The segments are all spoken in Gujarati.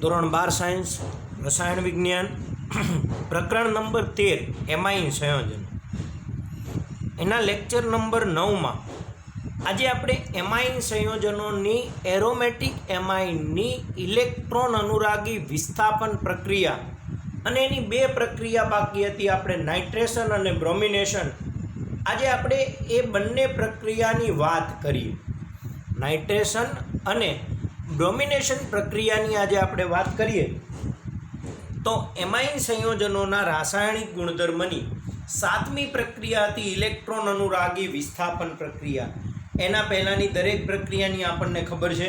ધોરણ 12 સાયન્સ રસાયણ વિજ્ઞાન પ્રકરણ નંબર 13 એમાઇન સંયોજન એના લેક્ચર નંબર 9માં આજે આપણે એમાઇન સંયોજનોની એરોમેટિક એમાઇનની ઇલેક્ટ્રોન અનુરાગી વિસ્થાપન પ્રક્રિયા અને એની બે પ્રક્રિયા બાકી હતી. આપણે નાઇટ્રેશન અને બ્રોમિનેશન. આજે આપણે એ બંને પ્રક્રિયાની વાત કરીએ. નાઇટ્રેશન અને બ્રોમિનેશન પ્રક્રિયાની આજે આપણે વાત કરીએ તો એમાઇન સંયોજનોના રાસાયણિક ગુણધર્મની 7મી પ્રક્રિયા હતી ઇલેક્ટ્રોન અનુરાગી વિસ્થાપન પ્રક્રિયા. એના પહેલાંની દરેક પ્રક્રિયાની આપણને ખબર છે,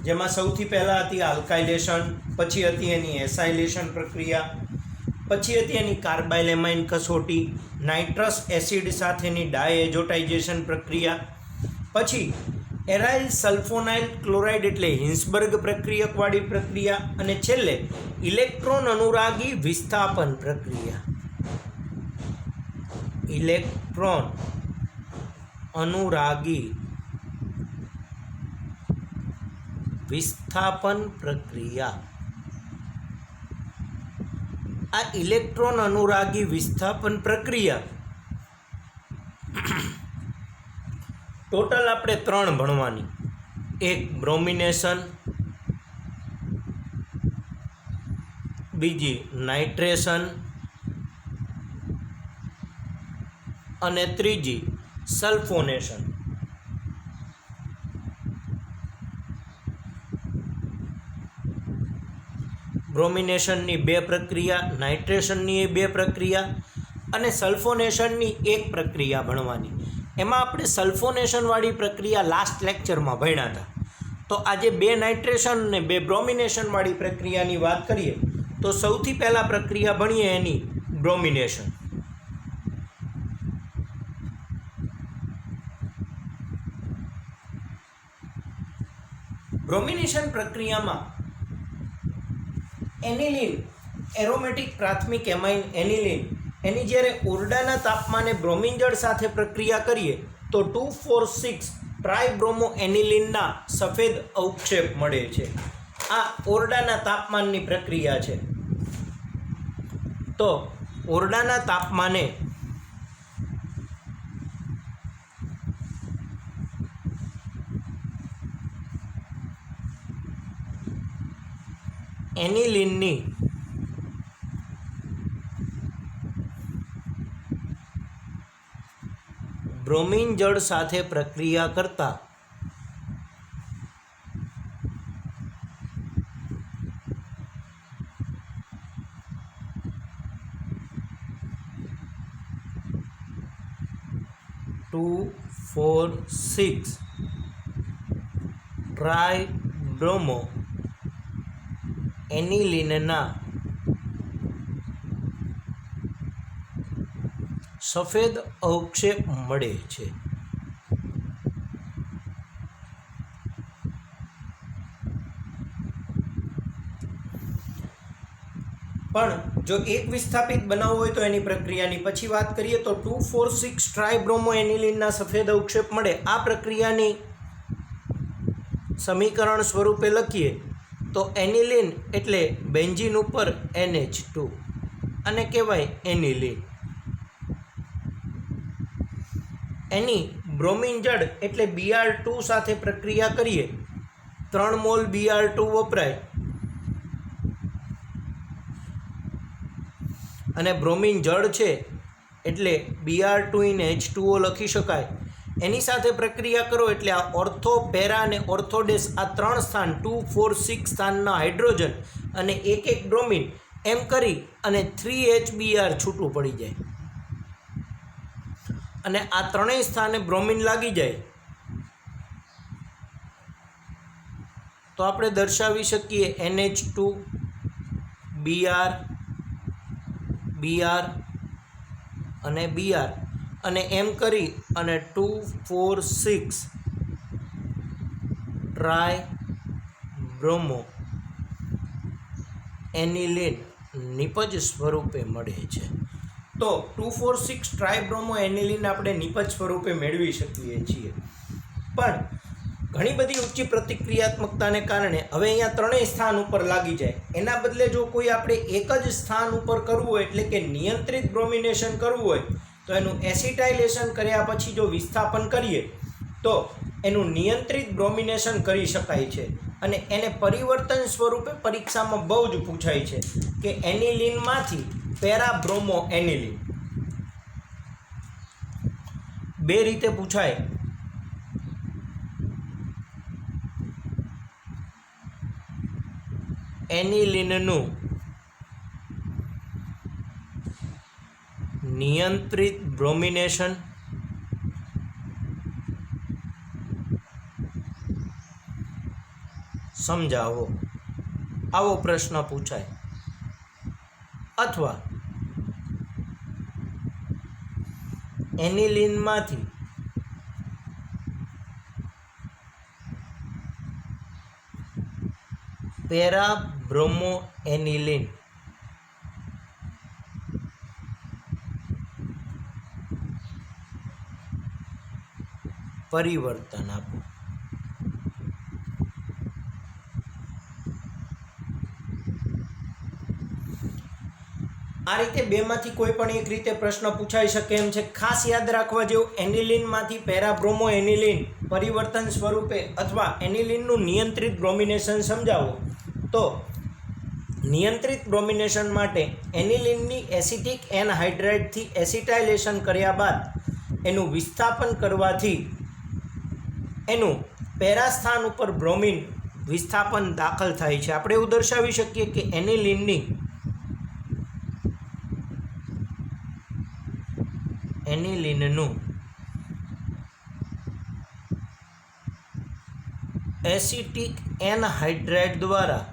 જેમાં સૌથી પહેલાં હતી આલ્કાઇલેશન, પછી હતી એની એસાઇલેશન પ્રક્રિયા, પછી હતી એની કાર્બાઇલ એમાઇન કસોટી, નાઇટ્રસ એસિડ સાથેની ડાયએઝોટાઇઝેશન પ્રક્રિયા, પછી એરાઇલ સલ્ફોનાઇલ ક્લોરાઇડ એટલે હિન્સબર્ગ પ્રક્રિયકવાળી પ્રક્રિયા, અને છેલ્લે ઇલેક્ટ્રોન અનુરાગી વિસ્થાપન પ્રક્રિયા. ઇલેક્ટ્રોન અનુરાગી વિસ્થાપન પ્રક્રિયા. આ ઇલેક્ટ્રોન અનુરાગી વિસ્થાપન પ્રક્રિયા ટોટલ આપણે 3 ભણવાની. એક બ્રોમિનેશન, બીજી નાઇટ્રેશન અને ત્રીજી સલ્ફોનેશન. બ્રોમિનેશનની 2 પ્રક્રિયા, નાઇટ્રેશનની 2 પ્રક્રિયા અને સલ્ફોનેશનની 1 પ્રક્રિયા ભણવાની. એમાં આપણે સલ્ફોનેશનવાળી પ્રક્રિયા લાસ્ટ લેક્ચરમાં ભણ્યા હતા. તો આજે 2 નાઇટ્રેશન અને 2 બ્રોમિનેશનવાળી પ્રક્રિયાની વાત કરીએ તો સૌથી પહેલાં પ્રક્રિયા ભણીએ એની બ્રોમિનેશન. બ્રોમિનેશન પ્રક્રિયામાં એનિલિન, એરોમેટિક પ્રાથમિક એમાઇન એનિલિન, એની જ્યારે ઓરડાના તાપમાને બ્રોમિન જળ સાથે પ્રક્રિયા કરીએ તો 2,4,6 ટ્રાયબ્રોમો એનિલિનના સફેદ અવક્ષેપ મળે છે. આ ઓરડાના તાપમાનની પ્રક્રિયા છે. તો ઓરડાના તાપમાને એનિલિનની બ્રોમિન જળ સાથે પ્રક્રિયા કરતા ટ્રાયબ્રોમો એનિલિનના સફેદ અવક્ષેપ મળે છે. પણ જો એક વિસ્થાપિત બનાવવું હોય તો એની પ્રક્રિયાની પછી વાત કરીએ તો 2,4,6 ટ્રાયબ્રોમો એનિલિનના સફેદ અવક્ષેપ મળે. આ પ્રક્રિયાની સમીકરણ સ્વરૂપે લખીએ તો એનિલિન એટલે બેન્ઝીન ઉપર NH2 અને કહેવાય એનિલિન. એની બ્રોમિન જળ એટલે Br2 સાથે પ્રક્રિયા કરીએ 3 મોલ Br2 વપરાય અને બ્રોમિન જળ છે એટલે Br2 in H2O લખી શકાય. એની સાથે પ્રક્રિયા કરો એટલે આ ઓર્થો, પેરા અને ઓર્થોડેસ આ 3 સ્થાન 2,4,6 સ્થાનના હાઇડ્રોજન અને એક બ્રોમિન એમ કરી અને 3HBr છૂટું પડી જાય અને આ 3 સ્થાને બ્રોમિન લાગી જાય તો આપણે દર્શાવી શકીએ NH2 Br અને Br અને એમ કરી અને 2,4,6 ટ્રાયબ્રોમો એનિલિન નિપજ સ્વરૂપે મળે છે. તો 2,4,6 ટ્રાયબ્રોમો એનિલિન આપણે નિપજ સ્વરૂપે મેળવી શકીએ છીએ. પણ ઘણી બધી ઊંચી પ્રતિક્રિયાત્મકતાને કારણે હવે અહીંયા ત્રણેય સ્થાન ઉપર લાગી જાય. એના બદલે જો કોઈ આપણે એક જ સ્થાન ઉપર કરવું હોય, એટલે કે નિયંત્રિત બ્રોમિનેશન કરવું હોય, તો એનું એસિટાઇલેશન કર્યા પછી જો વિસ્થાપન કરીએ તો એનું નિયંત્રિત બ્રોમિનેશન કરી શકાય છે. અને એને પરિવર્તન સ્વરૂપે પરીક્ષામાં બહુ જ પૂછાય છે કે એનિલિનમાંથી પેરાબ્રોમો એનિલિન. બે રીતે પૂછાય. એનિલિનનું નિયંત્રિત બ્રોમિનેશન સમજાવો, આવો પ્રશ્ન પૂછાય. અથવા એનિલિનમાંથી પેરાબ્રોમો એનિલિન પરિવર્તન આપો. આ રીતે બેમાંથી કોઈ પણ એક રીતે પ્રશ્ન પૂછાઈ શકે એમ છે. ખાસ યાદ રાખવા જેવું, એનિલિનમાંથી પેરાબ્રોમો એનિલિન પરિવર્તન સ્વરૂપે અથવા એનિલિનનું નિયંત્રિત બ્રોમિનેશન સમજાવો. તો નિયંત્રિત બ્રોમિનેશન માટે એનિલિનની એસિટિક એનહાઇડ્રાઇડથી એસિટાઇલેશન કર્યા બાદ એનું વિસ્થાપન કરવાથી એનું પેરા સ્થાન ઉપર બ્રોમિન વિસ્થાપન દાખલ થાય છે. આપણે એવું દર્શાવી શકીએ કે એનિલિનનું એસિટિક એનહાઇડ્રાઇડ દ્વારા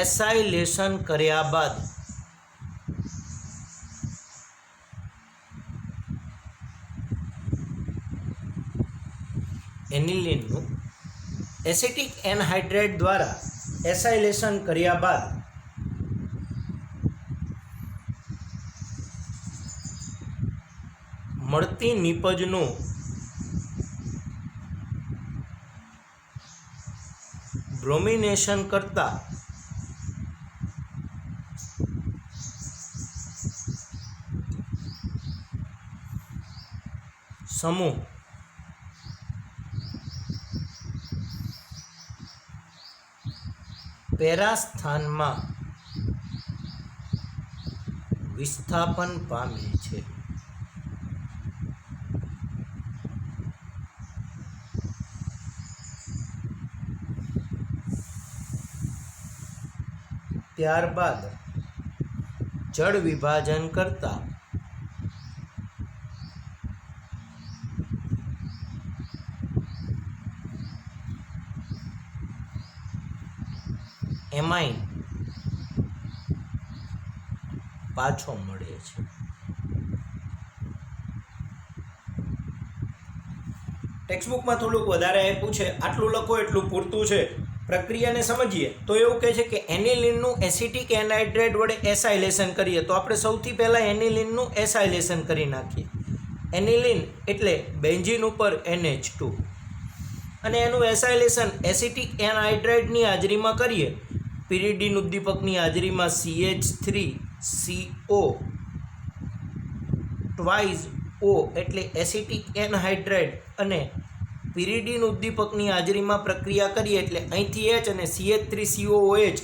એસાઇલેશન કર્યા બાદ એનિલિનનું એસિટિક એનહાઇડ્રાઇડ દ્વારા એસાઇલેશન કર્યા બાદ મળતી નિપજનું બ્રોમિનેશન કરતા સમૂહ પેરા સ્થાનમાં વિસ્થાપન પામે છે. ત્યારબાદ જળ વિભાજન કરતા એમાઇન પાછો મળે છે. ટેક્સ્ટબુકમાં થોડુંક વધારે આપ્યું છે, આટલું લખો એટલું પૂરતું છે. પ્રક્રિયાને સમજીએ તો એવું કહે છે કે એનિલિનનું એસિટિક એનહાઇડ્રાઇડ વડે એસાઇલેશન કરીએ તો આપણે સૌથી પહેલાં એનિલિનનું એસાઇલેશન કરી નાખીએ. એનિલિન એટલે બેન્ઝીન ઉપર NH2 અને એનું એસાઇલેશન એસિટિક એનહાઇડ્રાઇડની હાજરીમાં કરીએ. પિરિડીન ઉદ્દીપકની હાજરીમાં CH3CO ટ્વાઇસ O એટલે એસિટિક એનહાઇડ્રાઇડ અને પિરિડીન ઉદ્દીપકની હાજરીમાં પ્રક્રિયા કરીએ એટલે અહીંથી H અને CH3COOH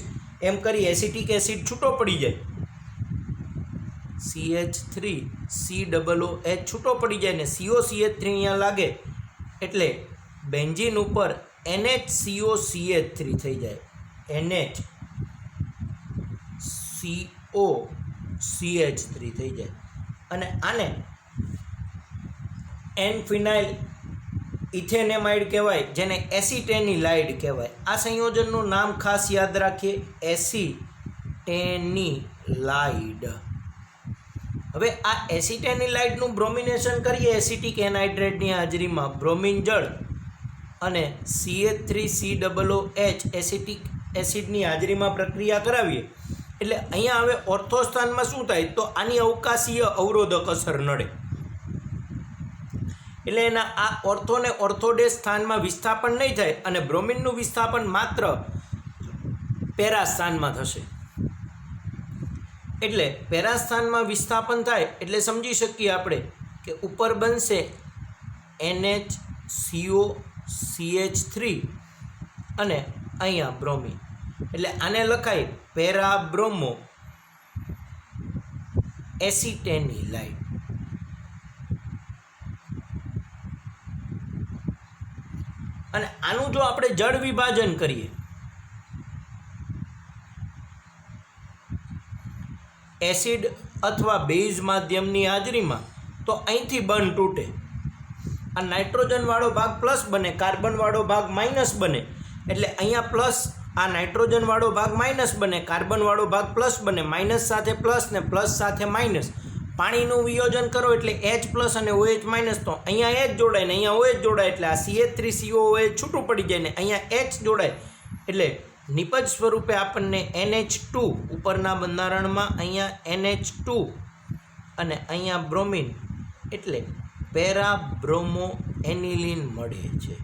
એમ કરી એસિટિક એસિડ છૂટો પડી જાય. CH3COOH છૂટો પડી જાય ને COCH3 અહીંયા લાગે એટલે બેન્ઝીન ઉપર NHCOCH3 થઈ જાય. NHCOCH3 થઈ જાય અને આને N-ફિનાઇલ ઇથેનેમાઇડ કહેવાય, જેને એસિટેનિલાઇડ કહેવાય. આ સંયોજનનું નામ ખાસ યાદ રાખીએ, એસિટેનિલાઇડ. હવે આ એસિટેનિલાઇડનું બ્રોમિનેશન કરીએ એસિટિક એનહાઇડ્રાઇડની હાજરીમાં. બ્રોમિન જળ અને CH3COOH એસિટિક એસિડની હાજરીમાં પ્રક્રિયા કરાવીએ એટલે અહીંયા હવે ઓર્થો સ્થાનમાં શું થાય તો આની અવકાશીય અવરોધક અસર નડે, એટલે એના આ ઓર્થો ને ઓર્થોડેસ સ્થાનમાં વિસ્થાપન નહીં થાય અને બ્રોમિનનું વિસ્થાપન માત્ર પેરા સ્થાનમાં થશે. એટલે પેરા સ્થાનમાં વિસ્થાપન થાય એટલે સમજી શકીએ આપણે કે ઉપર બનશે NHCO CH3 અને અહીંયા બ્રોમિન, એટલે આને લખાય પેરાબ્રોમો એસિટેનિલાઇડ. અને આનું જો આપણે જળ વિભાજન કરીએ એસિડ અથવા બેઝ માધ્યમની હાજરીમાં તો અહીંથી બંધ તૂટે, આ નાઇટ્રોજનવાળો ભાગ પ્લસ બને, કાર્બનવાળો ભાગ માઇનસ બને, એટલે અહીંયા પ્લસ આ નાઇટ્રોજનવાળો ભાગ માઇનસ બને, કાર્બનવાળો ભાગ પ્લસ બને, માઇનસ સાથે પ્લસ ને પ્લસ સાથે માઇનસ. પાણીનું વિયોજન કરો એટલે H+ અને OH માઇનસ, તો અહીંયા H જોડાય ને અહીંયા OH જોડાય એટલે આ CH3COOH છૂટું પડી જાય ને અહીંયા H જોડાય એટલે નિપજ સ્વરૂપે આપણને NH2 ઉપરના બંધારણમાં અહીંયા NH2 અને અહીંયા બ્રોમિન એટલે પેરાબ્રોમો એનિલિન મળે છે.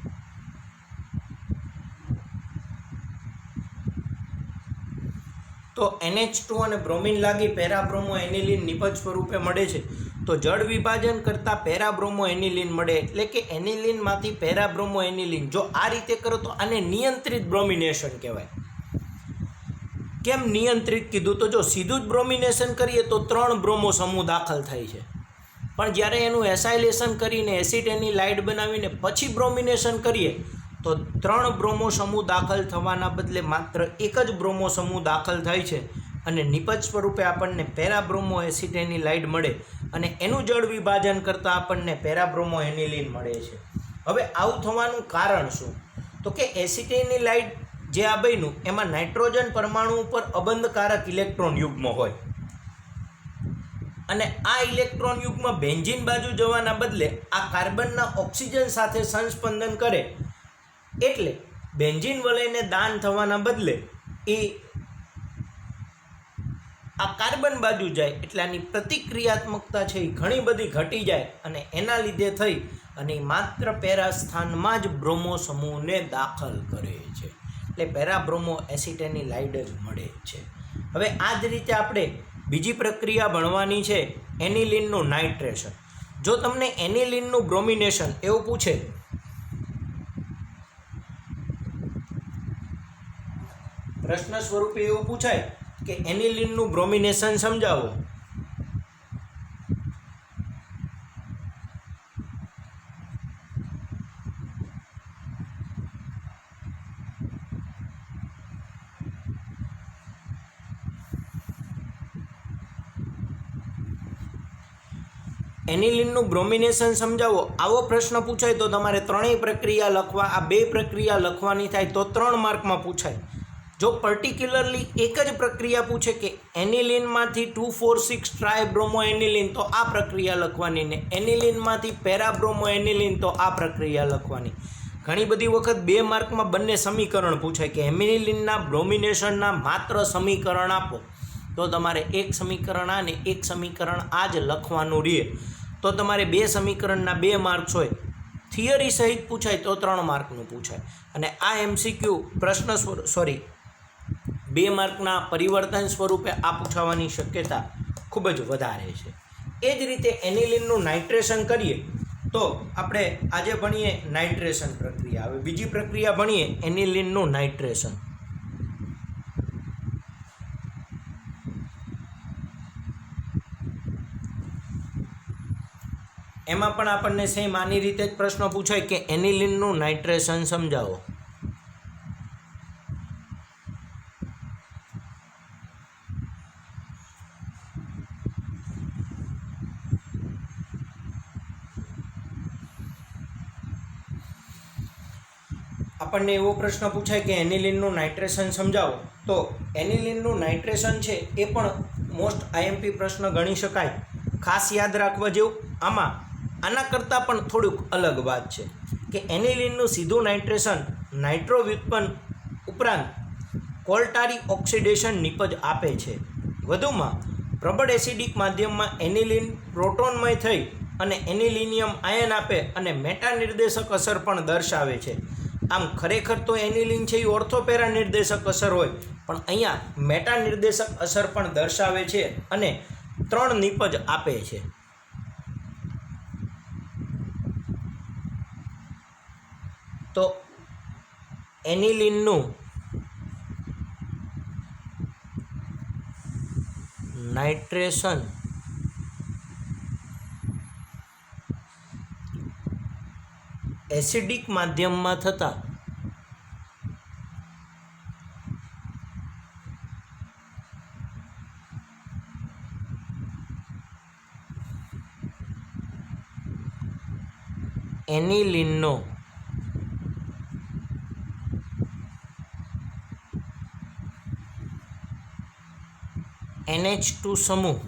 તો NH2 અને બ્રોમિન લાગી પેરાબ્રોમો એનિલિન નિપજ સ્વરૂપે મળે છે. તો જળ વિભાજન કરતાં પેરાબ્રોમો એનિલિન મળે એટલે કે એનિલિનમાંથી પેરાબ્રોમો એનિલિન. જો આ રીતે કરો તો આને નિયંત્રિત બ્રોમિનેશન કહેવાય. કેમ નિયંત્રિત કીધું? તો જો સીધું જ બ્રોમિનેશન કરીએ તો 3 બ્રોમો સમૂહ દાખલ થાય છે, પણ જ્યારે એનું એસાઇલેશન કરીને એસિટેનિલાઇડ બનાવીને પછી બ્રોમિનેશન કરીએ તો 3 બ્રોમો સમૂહ દાખલ થવાના બદલે માત્ર એક જ બ્રોમો સમૂહ દાખલ થાય છે અને નિપજ સ્વરૂપે આપણને પેરાબ્રોમો એસિટેનિલાઇડ મળે અને એનું જળ વિભાજન કરતાં આપણને પેરાબ્રોમો એનિલિન મળે છે. હવે આવું થવાનું કારણ શું? તો કે એસિટેનિલાઇડ જે આ બન્યું એમાં નાઇટ્રોજન પરમાણુ ઉપર અબંધકારક ઇલેક્ટ્રોન યુગ્મ હોય અને આ ઇલેક્ટ્રોન યુગ્મ બેન્ઝીન બાજુ જવાના બદલે આ કાર્બનના ઓક્સિજન સાથે સંસ્પંદન કરે એટલે બેન્ઝીન વલયને દાન થવાના બદલે એ આ કાર્બન બાજુ જાય એટલે આની પ્રતિક્રિયાત્મકતા છે એ ઘણી બધી ઘટી જાય અને એના લીધે થઈ અને માત્ર પેરા સ્થાનમાં જ બ્રોમો સમૂહને દાખલ કરે છે, એટલે પેરાબ્રોમો એસિટેનિલાઇડ જ મળે છે. હવે આ જ રીતે આપણે બીજી પ્રક્રિયા ભણવાની છે એનિલિનનું નાઇટ્રેશન. જો તમને એનિલિનનું બ્રોમિનેશન એવું પૂછે પ્રશ્ન સ્વરૂપે એવું પૂછાય કે એનિલિનનું બ્રોમિનેશન સમજાવો, એનિલિનનું બ્રોમિનેશન સમજાવો આવો પ્રશ્ન પૂછાય તો તમારે ત્રણેય પ્રક્રિયા લખવા, આ 2 પ્રક્રિયા લખવાની થાય તો 3 માર્કમાં પૂછાય. જો પર્ટિક્યુલરલી એક જ પ્રક્રિયા પૂછે કે એનિલિનમાંથી 2,4,6 ટ્રાયબ્રોમો એનિલિન તો આ પ્રક્રિયા લખવાની ને એનિલિનમાંથી પેરાબ્રોમો એનિલિન તો આ પ્રક્રિયા લખવાની. ઘણી બધી વખત 2 માર્કમાં બંને સમીકરણ પૂછાય કે એનિલિનના બ્રોમિનેશનના માત્ર સમીકરણ આપો, તો તમારે એક સમીકરણ આ ને એક સમીકરણ આ જ લખવાનું રહે. તો તમારે 2 સમીકરણના 2 માર્ક્સ હોય. થિયરી સહિત પૂછાય તો 3 માર્કનું પૂછાય અને આ MCQ પ્રશ્ન 2 માર્કના પરિવર્તન સ્વરૂપે આ પૂછાવાની શક્યતા ખૂબ જ વધારે છે. એ જ રીતે એનિલિનનું નાઇટ્રેશન કરીએ તો આપણે આજે ભણીએ નાઇટ્રેશન પ્રક્રિયા. હવે બીજી પ્રક્રિયા ભણીએ એનિલિનનું નાઇટ્રેશન. એમાં પણ આપણને સેમ આની રીતે જ પ્રશ્ન પૂછાય કે એનિલિનનું નાઇટ્રેશન સમજાવો. આપણને એવો પ્રશ્ન પૂછાય કે એનિલિનનું નાઇટ્રેશન સમજાવો, તો એનિલિનનું નાઇટ્રેશન છે એ પણ મોસ્ટ IMP પ્રશ્ન ગણી શકાય. ખાસ યાદ રાખવા જેવું આમાં આના કરતાં પણ થોડુંક અલગ વાત છે કે એનિલિનનું સીધું નાઇટ્રેશન નાઇટ્રો વ્યુત્પન્ન ઉપરાંત કોલ્ટારી ઓક્સિડેશન નિપજ આપે છે. વધુમાં પ્રબળ એસિડિક માધ્યમમાં એનિલિન પ્રોટોનમય થઈ અને એનિલિનિયમ આયન આપે અને મેટા નિર્દેશક અસર પણ દર્શાવે છે. આમ ખરેખર તો એનિલિન છે એ ઓર્થોપેરા નિર્દેશક અસર હોય, પણ અહીંયા મેટા નિર્દેશક અસર પણ દર્શાવે છે અને 3 નિપજ આપે છે. તો એનિલિનનું નાઇટ્રેશન એસિડિક માધ્યમમાં થતા એનિલિનનો NH2 સમૂહ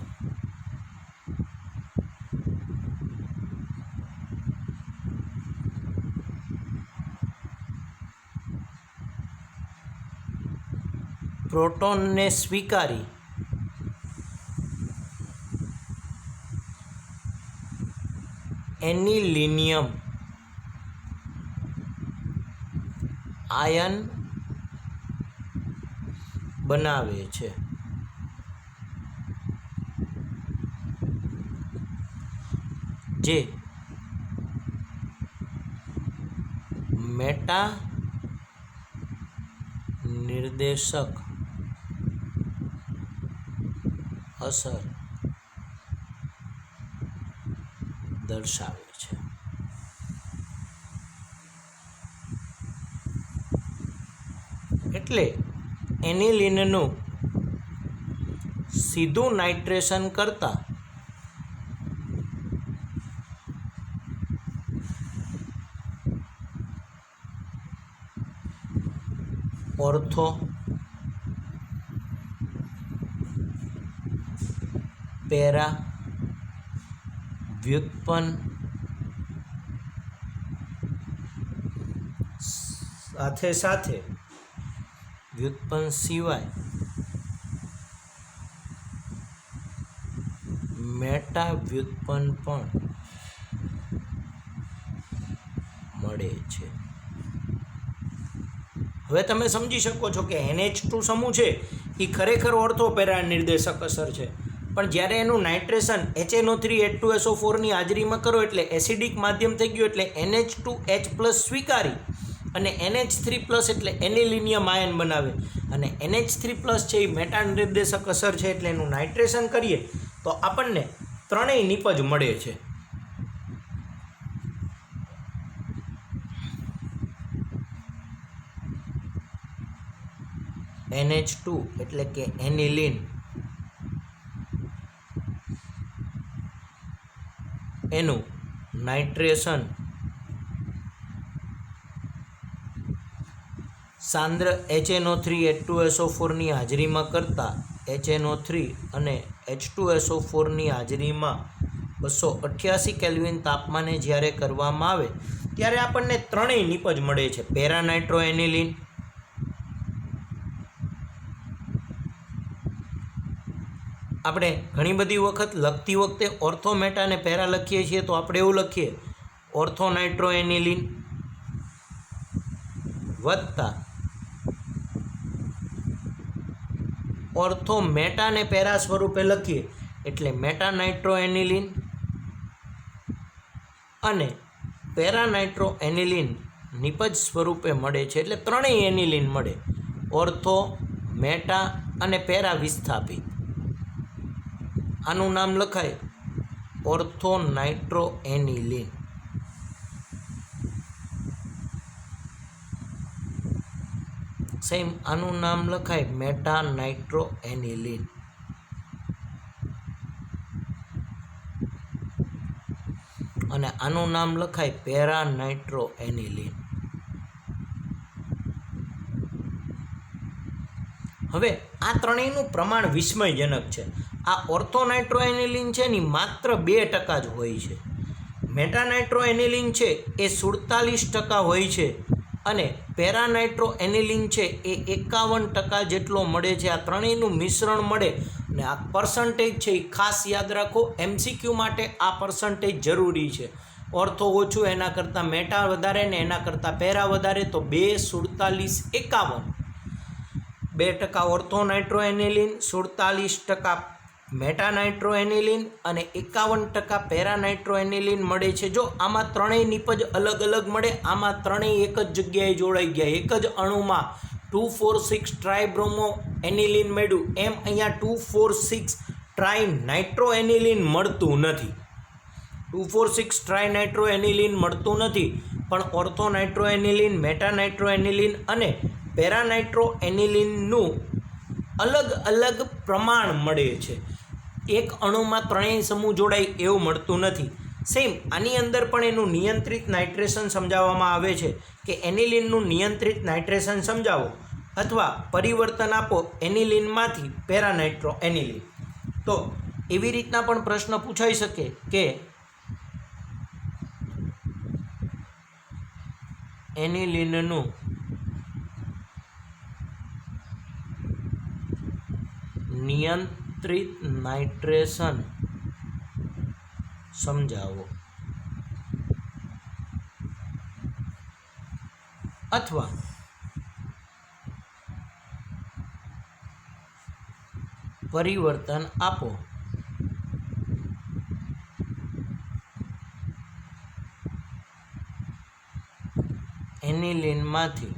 પ્રોટોનને સ્વીકારી એનિલિનિયમ આયન બનાવે છે. જે મેટા નિર્દેશક અસર દર્શાવે છે. એટલે એનિલિનનું સીધું નાઇટ્રેશન કરતાં ઓર્થો પેરા વ્યુત્પન્ન સાથે સાથે વ્યુત્પન્ન સિવાય મેટા વ્યુત્પન્ન પણ મળે છે. હવે તમે સમજી શકો છો કે NH2 સમૂહ છે એ ખરેખર ઓર્થોપેરા નિર્દેશક અસર છે, પણ જ્યારે એનું નાઇટ્રેશન HNO3H2SO4 ની હાજરીમાં કરો એટલે એસિડિક માધ્યમ થઈ ગયું, એટલે NH2H+ સ્વીકારી અને NH3+ એટલે એનિલિનિયમ આયન બનાવે અને NH3+ છે એ મેટા નિર્દેશક અસર છે, એટલે એનું નાઇટ્રેશન કરીએ તો આપણને 3 નિપજ મળે છે. NH2 એટલે કે એનિલિન, એનું નાઇટ્રેશન સાંદ્ર HNO3H2SO4 ની હાજરીમાં કરતાં HNO3 અને H2SO4 ની હાજરીમાં 288 કેલ્વિન તાપમાને જ્યારે કરવામાં આવે ત્યારે આપણને 3 નિપજ મળે છે. પેરાનાઇટ્રો એનિલિન, આપણે ઘણી બધી વખત લખતી વખતે ઓર્થો મેટા અને પેરા લખીએ છીએ, તો આપણે એવું લખીએ ઓર્થો નાઇટ્રો એનિલિન વત્તા ઓર્થો મેટા ને પેરા સ્વરૂપે લખીએ એટલે મેટા નાઇટ્રો એનિલિન અને પેરા નાઇટ્રો એનિલિન નિપજ સ્વરૂપે મળે છે. એટલે 3 એનિલિન મળે, ઓર્થો મેટા અને પેરા વિસ્થાપિત. આનું નામ લખાય ઓર્થો નાઇટ્રો એનિલિન. સેમ આનું નામ લખાય મેટા નાઇટ્રો એનિલિન. અને આનું નામ લખાય પેરા નાઇટ્રો એનિલિન. હવે આ ત્રણેયનું પ્રમાણ વિસ્મયજનક છે. આ ઓર્થો નાઇટ્રો એનિલિન છે ને માત્ર 2% જ હોય છે. મેટાનાઇટ્રોએનિલિન છે એ 47% હોય છે અને પેરાનાઇટ્રોએનિલિન છે એ 51% જેટલો મળે છે. આ ત્રણેયનું મિશ્રણ મળે અને આ પર્સન્ટેજ છે એ ખાસ યાદ રાખો, MCQ માટે આ પર્સન્ટેજ જરૂરી છે. ઓર્થો ઓછું એના કરતાં મેટા વધારે ને એના કરતાં પેરા વધારે, તો 2, 47, 51. 2% ઓર્થોનાઇટ્રોએનિલિન, 47% મેટાનાઇટ્રોએનિલિન અને 51% પેરાનાઇટ્રોએનિલિન મળે છે. જો આમાં ત્રણેય નિપજ અલગ અલગ મળે, આમાં ત્રણેય એક જ જગ્યાએ જોડાઈ ગયા, એક જ અણુમાં 2,4,6 ટ્રાયબ્રોમો એનિલિન મળ્યું, એમ અહીંયા 2,4,6 ટ્રાયનાઇટ્રોએનિલિન મળતું નથી. 2,4,6 ટ્રાયનાઇટ્રોએનિલિન મળતું નથી, પણ ઓર્થોનાઇટ્રોએનિલિન, મેટાનાઇટ્રોએનિલિન અને પેરાનાઇટ્રોએનિલિનનું અલગ અલગ પ્રમાણ મળે છે. એક અણુમાં ત્રણેય સમૂહ જોડાય એવું મળતું નથી. સેમ આની અંદર પણ એનું નિયંત્રિત નાઇટ્રેશન સમજાવવામાં આવે છે કે એનિલિનનું નિયંત્રિત નાઇટ્રેશન સમજાવો અથવા પરિવર્તન આપો એનિલિનમાંથી પેરાનાઇટ્રોએનિલિન. તો એવી રીતના પણ પ્રશ્ન પૂછાઈ શકે કે એનિલિનનું નિયંત્રિત નાઇટ્રેશન સમજાવો અથવા પરિવર્તન આપો. એનિલિનમાંથી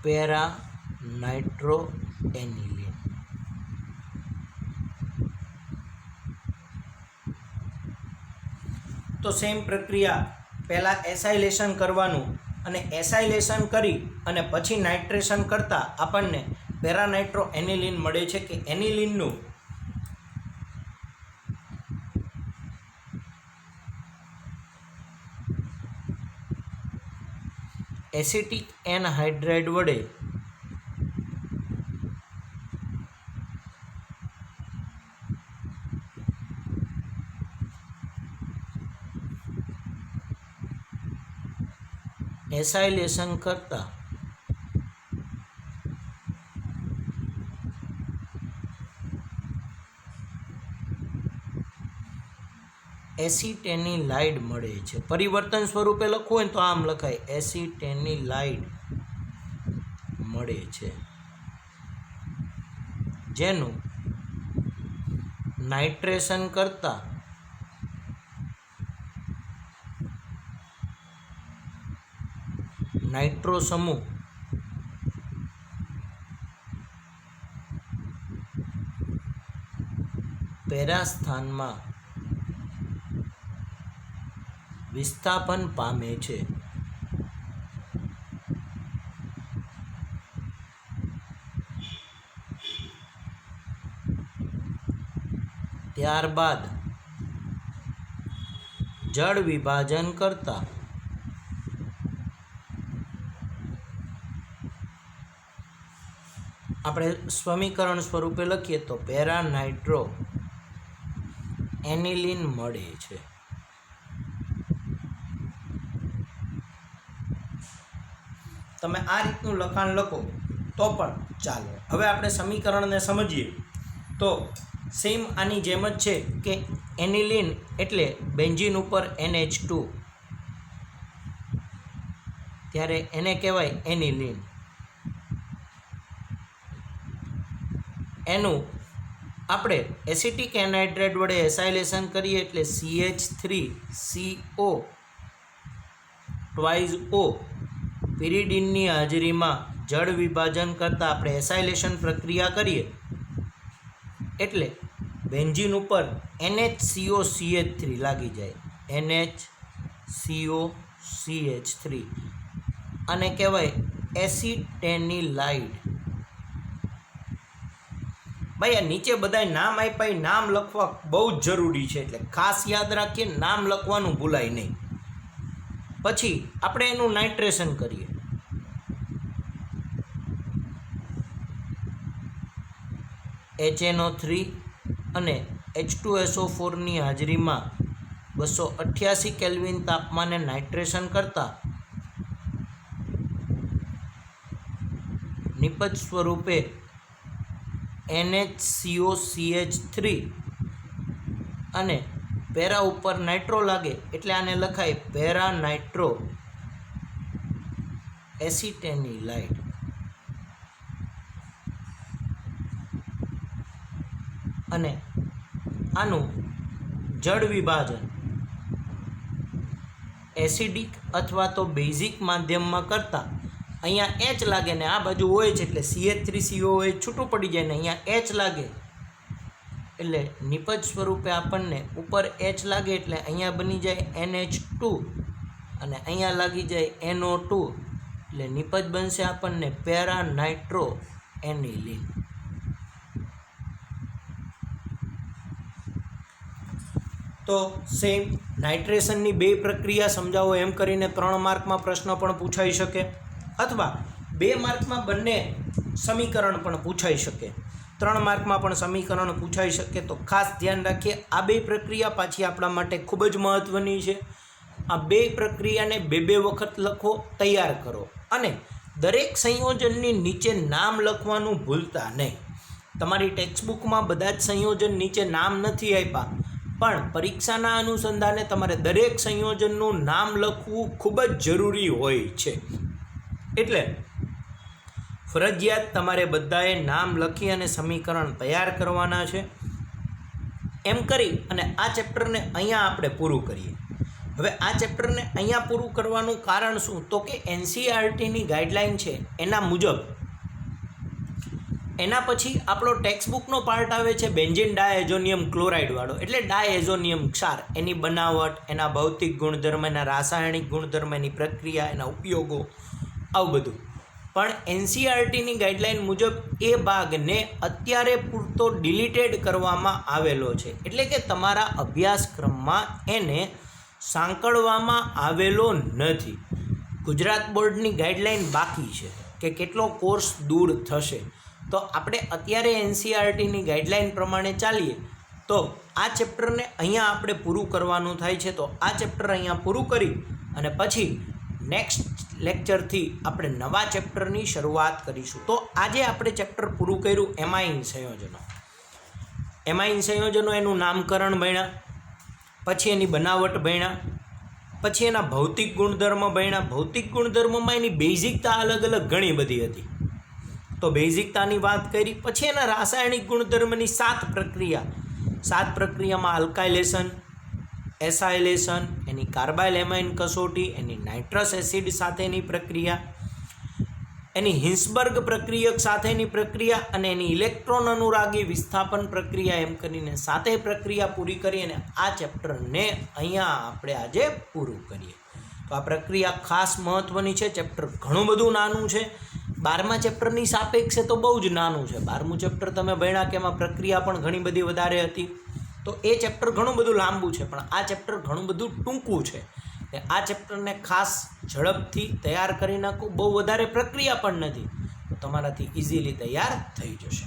પેરાનાઇટ્રોએનિલિન. તો સેમ પ્રક્રિયા, પહેલાં એસાઇલેશન કરવાનું અને એસાઇલેશન કરી અને પછી નાઇટ્રેશન કરતાં આપણને પેરાનાઇટ્રોએનિલિન મળે છે કે એનિલિનનું એસિટિક એનહાઇડ્રાઇડ વડે એસાઇલેશન કરતા એસિટેનિલાઇડ મળે છે. પરિવર્તન સ્વરૂપે લખવું હોય તો આમ લખાય, એસિટેનિલાઇડ મળે છે, જેનું નાઇટ્રેશન કરતા નાઇટ્રો સમૂહ પેરા સ્થાનમાં વિસ્થાપન પામે છે. ત્યારબાદ જળ વિભાજન કરતા આપણે સમીકરણ સ્વરૂપે લખીએ તો પેરાનાઇટ્રો એનિલિન મળે છે. તમે આ રીતનું લખાણ લખો તો પણ ચાલે. હવે આપણે સમીકરણને સમજીએ તો સેમ આની જેમ જ છે કે એનિલિન એટલે બેન્ઝીન ઉપર NH2, ત્યારે એને કહેવાય એનિલિન. એનું આપણે એસિટિક એનહાઇડ્રાઇડ વડે એસાઇલેશન કરીએ એટલે CH3CO ટ્વાઇસ O પિરિડીનની હાજરીમાં જળ વિભાજન કરતાં આપણે એસાઇલેશન પ્રક્રિયા કરીએ એટલે બેન્ઝીન ઉપર NHCOCH3 લાગી જાય, NHCOCH3, અને કહેવાય એસિટેનિલાઇડ. ભાઈ આ નીચે બધાય નામ આપ્યા, નામ લખવા બહુ જ જરૂરી છે, એટલે ખાસ યાદ રાખીએ, નામ લખવાનું ભૂલાય નહીં. પછી આપણે એનું નાઇટ્રેશન કરીએ. HNO3 અને H2SO4ની હાજરીમાં 288 કેલ્વિન તાપમાને નાઇટ્રેશન કરતાં નિપજ સ્વરૂપે NHCOCH3 અને પેરા ઉપર નાઇટ્રો લાગે એટલે આને લખાય પેરા નાઇટ્રો એસિટેનિલાઇડ. અને આનું જળ વિભાજન એસિડિક અથવા તો બેઝિક માધ્યમમાં કરતાં અહીંયા H લાગે ને આ બાજુ હોય છે એટલે CH3COOH છૂટું પડી જાય ને અહીંયા H લાગે એટલે નિપજ સ્વરૂપે આપણને ઉપર H લાગે એટલે અહીંયા બની જાય NH2 અને અહીંયા લાગી જાય NO2 એટલે નિપજ બનશે આપણને પેરા નાઇટ્રો એનિલિન. તો સેમ નાઇટ્રેશનની બે પ્રક્રિયા સમજાવો એમ કરીને 3 માર્કમાં પ્રશ્ન પણ પૂછાઈ શકે અથવા 2 માર્કમાં બંને સમીકરણ પણ પૂછાઈ શકે, 3 માર્કમાં પણ સમીકરણ પૂછાઈ શકે. તો ખાસ ધ્યાન રાખીએ, આ બે પ્રક્રિયા પાછી આપણા માટે ખૂબ જ મહત્ત્વની છે. આ બે પ્રક્રિયાને 2 વખત લખો, તૈયાર કરો અને દરેક સંયોજનની નીચે નામ લખવાનું ભૂલતા નહીં. તમારી ટેક્સ્ટબુકમાં બધા જ સંયોજન નીચે નામ નથી આપ્યા, પણ પરીક્ષાના અનુસંધાને તમારે દરેક સંયોજનનું નામ લખવું ખૂબ જ જરૂરી હોય છે. એટલે ફરજિયાત તમારે બધાએ નામ લખી અને સમીકરણ તૈયાર કરવાના છે. એમ કરી અને આ ચેપ્ટરને અહીંયા આપણે પૂરું કરીએ. હવે આ ચેપ્ટરને અહીંયા પૂરું કરવાનું કારણ શું? તો કે NCERTની ગાઈડલાઈન છે એના મુજબ એના પછી આપણો ટેક્સ્ટબુકનો પાર્ટ આવે છે બેન્ઝીન ડાયએઝોનિયમ ક્લોરાઇડવાળો, એટલે ડાયએઝોનિયમ ક્ષાર, એની બનાવટ, એના ભૌતિક ગુણધર્મ, એના રાસાયણિક ગુણધર્મ, એની પ્રક્રિયા, એના ઉપયોગો, આવું બધું. પણ NCERTની ગાઈડલાઈન મુજબ એ ભાગને અત્યારે પૂરતો ડિલીટેડ કરવામાં આવેલો છે, એટલે કે તમારા અભ્યાસક્રમમાં એને સાંકળવામાં આવેલો નથી. ગુજરાત બોર્ડની ગાઈડલાઈન બાકી છે કે કેટલો કોર્સ દૂર થશે. તો આપણે અત્યારે NCERTની ગાઈડલાઈન પ્રમાણે ચાલીએ તો આ ચેપ્ટરને અહીંયા આપણે પૂરું કરવાનું થાય છે. તો આ ચેપ્ટર અહીંયા પૂરું કરી અને પછી નેક્સ્ટ લેક્ચરથી આપણે નવા ચેપ્ટરની શરૂઆત કરીશું. તો આજે આપણે ચેપ્ટર પૂરું કર્યું એમાઇન સંયોજનો. એમાઇન સંયોજનો એનું નામકરણ ભણ્યા, પછી એની બનાવટ ભણ્યા, પછી એના ભૌતિક ગુણધર્મ ભણ્યા. ભૌતિક ગુણધર્મમાં એની બેઝિકતા અલગ અલગ ઘણી બધી હતી, તો બેઝિકતાની વાત કરી. પછી એના રાસાયણિક ગુણધર્મની 7 પ્રક્રિયા, 7 પ્રક્રિયામાં આલ્કાઇલેશન, એસાઇલેશન, એની કાર્બાઇલ એમાઇન કસોટી, એની નાઇટ્રસ એસિડ સાથેની પ્રક્રિયા, એની હિન્સબર્ગ પ્રક્રિયક સાથેની પ્રક્રિયા અને એની ઇલેક્ટ્રોન અનુરાગી વિસ્થાપન પ્રક્રિયા, એમ કરીને 7 પ્રક્રિયા પૂરી કરી અને આ ચેપ્ટરને અહીંયા આપણે આજે પૂરું કરીએ. તો આ પ્રક્રિયા ખાસ મહત્ત્વની છે. ચેપ્ટર ઘણું બધું નાનું છે, 12મા ચેપ્ટરની સાપેક્ષે તો બહુ જ નાનું છે. 12મું ચેપ્ટર તમે ભણ્યા કે એમાં પ્રક્રિયા પણ ઘણી બધી વધારે હતી, તો એ ચેપ્ટર ઘણું બધું લાંબુ છે, પણ આ ચેપ્ટર ઘણું બધું ટૂંકું છે. આ ચેપ્ટરને ખાસ ઝડપથી તૈયાર કરી નાખો. બહુ વધારે પ્રક્રિયા પણ નથી, તો તમારાથી ઇઝીલી તૈયાર થઈ જશે.